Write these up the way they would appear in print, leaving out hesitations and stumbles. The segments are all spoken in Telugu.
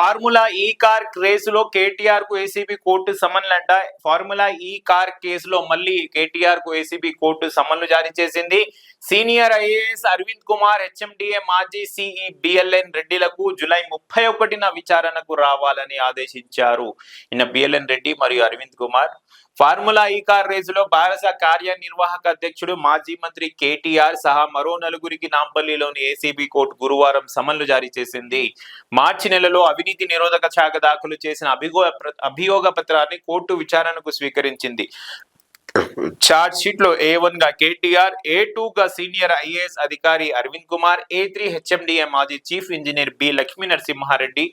ఫార్ములా ఈ కార్ కేసులో కేటీఆర్ కు ఏసీబీ కోర్టు సమన్లంట. ఫార్ములా ఈ కార్ కేసులో మళ్ళీ కేటీఆర్ కు ఏసీబీ కోర్టు సమన్లు జారీ చేసింది. Senior IAS Arvind Kumar, HMDA మాజీ సిఈ బిఎల్ఎన్ రెడ్డిలకు జూలై 31న విచారణకు రావాలని ఆదేశించారు. ఈయన బిఎల్ఎన్ రెడ్డి మరియు Arvind Kumar formula E car రేసులో భారత కార్యనిర్వాహక అధ్యక్షుడు మాజీ మంత్రి కేటీఆర్ సహా మరో నలుగురికి నాంపల్లిలోని ఏసీబీ కోర్టు గురువారం సమన్లు జారీ చేసింది. మార్చి నెలలో అవినీతి నిరోధక శాఖ దాఖలు చేసిన అభియోగ పత్రాన్ని కోర్టు విచారణకు స్వీకరించింది. చార్జ్ షీట్ లో A1 గా కేటీఆర్, A2 గా సీనియర్ ఐఏఎస్ అధికారి అరవింద్ కుమార్, A3 హెచ్ఎండిఏ మాజీ chief engineer B Lakshmi Narasimhareddy,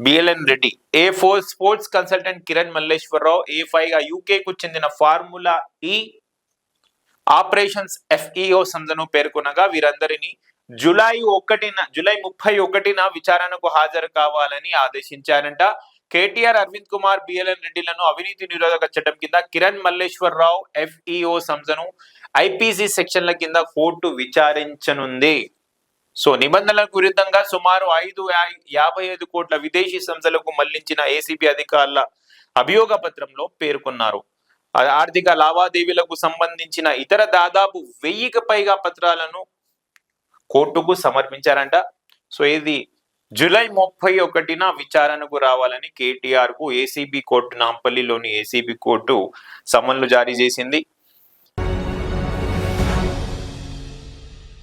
BLN Reddy, A4 sports consultant Kiran Malleswararao, A5 గా యూకే కు చెందిన ఫార్ములా ఈ ఆపరేషన్స్ FEO సంస్థను పేర్కొనగా వీరందరినీ జూలై 31న విచారణకు హాజరు కావాలని ఆదేశించారంట. కేటీఆర్, అరవింద్ కుమార్, బిఎల్ఎన్ రెడ్డిలను అవినీతి నిరోధక చట్టం కింద, కిరణ్ మల్లేశ్వరరావు FEO సంస్థను IPC సెక్షన్ల కింద కోర్టు విచారించనుంది. సో నిబంధనలకు విరుద్ధంగా సుమారు 55 కోట్ల విదేశీ సంస్థలకు మళ్లించిన ఏసీబీ అధికారుల అభియోగ పత్రంలో పేర్కొన్నారు. ఆర్థిక లావాదేవీలకు సంబంధించిన ఇతర దాదాపు 1000కి పైగా పత్రాలను కోర్టుకు సమర్పించారంట. సో ఇది జూలై 31న విచారణకు రావాలని కేటీఆర్ కు ఏసీబీ కోర్టు, నాంపల్లిలోని ఏసీబీ కోర్టు సమన్లు జారీ చేసింది.